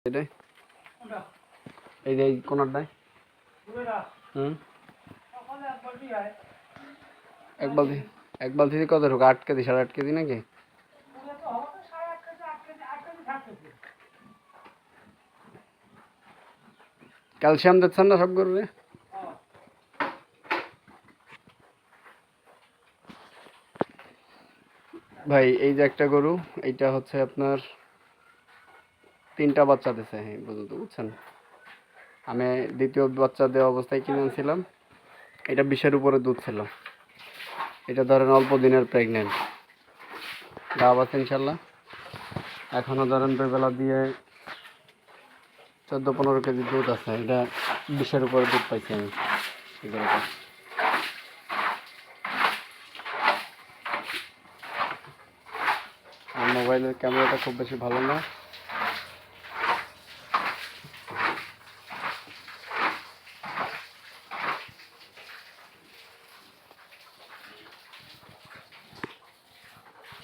এটাই এই যে কোনারটাই এক বালতি কত ঢোকা 8 কেজি 8.5 কেজি নাকি? ক্যালসিয়াম দিচ্ছেন না সব গরুরে? ভাই এই যে একটা গরু, এইটা হচ্ছে আপনার 3টা বাচ্চা দিছে এই পর্যন্ত, বুঝছেন? আমি দ্বিতীয় বাচ্চা দেওয়া অবস্থায় কিনে আনছিলাম। এটা 20-এর উপরে দুধ ছিল। এটা ধরেন অল্প দিনের প্রেগনেন্ট, গাব আছে ইনশাল্লাহ। এখনও ধরেন বেলা দিয়ে 14-15 কেজি দুধ আছে। এটা 20-এর উপরে দুধ পাইছি আমি এই গরুটা। আর মোবাইলের ক্যামেরাটা খুব বেশি ভালো না।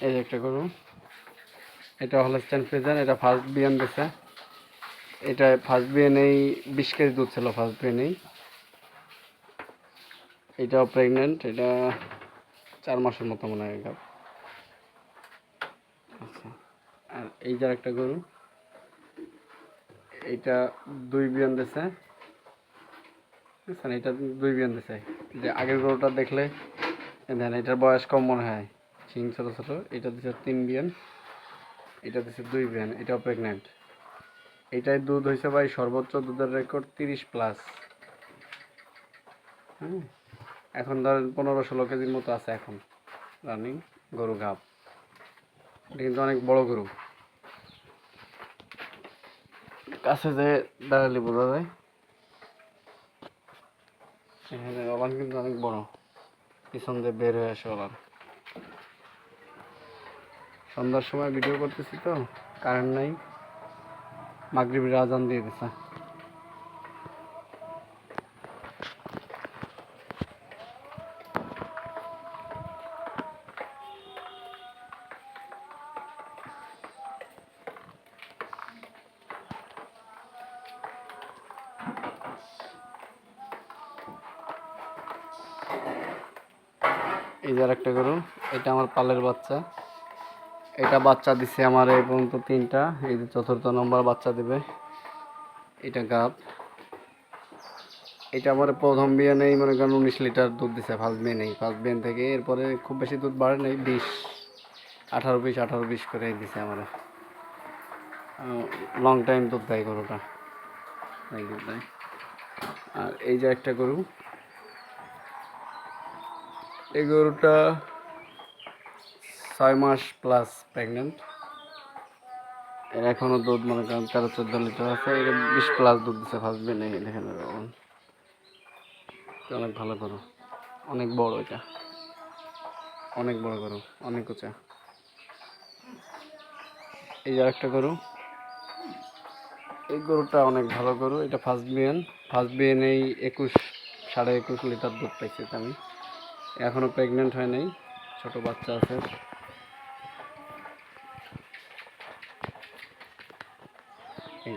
এই যে একটা গরু, এটা হলস্টাইন ফ্রিজিয়ান। এটা ফার্স্ট বিয়ান দিছে। এটা ফার্স্ট বিয়ানেই 20 কেজি দুধ ছিল ফার্স্ট বিয়ানেই। এটাও প্রেগনেন্ট। এটা 4 মাসের মতো মনে হয়। আচ্ছা, আর এই যে একটা গরু, এইটা 2 বিয়ান দিছে, বুঝছেন? এটা 2 বিয়ান দিছে। যে আগের গরুটা দেখলে দেন এটার বয়স কম মনে হয়, শিং ছোটো ছোটো। এটা দিছে 3 বিয়ান, এটা দিছে 2 বিয়ান। এটাও প্রেগনেন্ট। এটাই দুধ হয়েছে ভাই সর্বোচ্চ দুধের রেকর্ড 30+। হ্যাঁ, এখন ধরেন 15-16 কেজির মতো আছে এখন রানিং গরু গাব। এটা কিন্তু অনেক বড় গরু, কাছে যে দাঁড়ালে বোঝা যায়। এখানে ওলান কিন্তু অনেক বড়, পিছন দিয়ে বের হয়ে আসে ওলান। সন্ধ্যার সময় ভিডিও করতেছি তো, কারেন্ট নাই, মাগরিবের আজান দিয়ে দিছে। এই যে একটা গরু, এটা আমার পালের বাচ্চা। এটা বাচ্চা দিছে আমার এই পর্যন্ত 3টা। এই যে 4র্থ নম্বর বাচ্চা দিবে। এটা গাব। এটা আমার প্রথম বিয়ানেই মনে করেন 19 লিটার দুধ দিছে ফার্স্ট বিয়ানেই। ফার্স্ট বিয়ান থেকে এরপরে খুব বেশি দুধ বাড়ে নাই, 18-20 করে দিছে আমার। লং টাইম দুধ দেয় গরুটা, দুধ দেয়। আর এই যে একটা গরু, এই গরুটা 6 মাস প্লাস প্রেগনেন্ট। এর এখনও দুধ মনে করেন 13-14 লিটার আছে। এটা 20+ দুধ দিচ্ছে ফার্স্ট বিয়ানে। দেখেন অনেক ভালো গরু, অনেক বড়। এটা অনেক বড় গরু, অনেক উঁচা। এই যে একটা গরু, এই গরুটা অনেক ভালো গরু। এটা ফার্স্ট বিয়ানেই 21-21.5 লিটার দুধ পাইছে আমি। এখনও প্রেগনেন্ট হয় নাই, ছোট বাচ্চা আছে। এই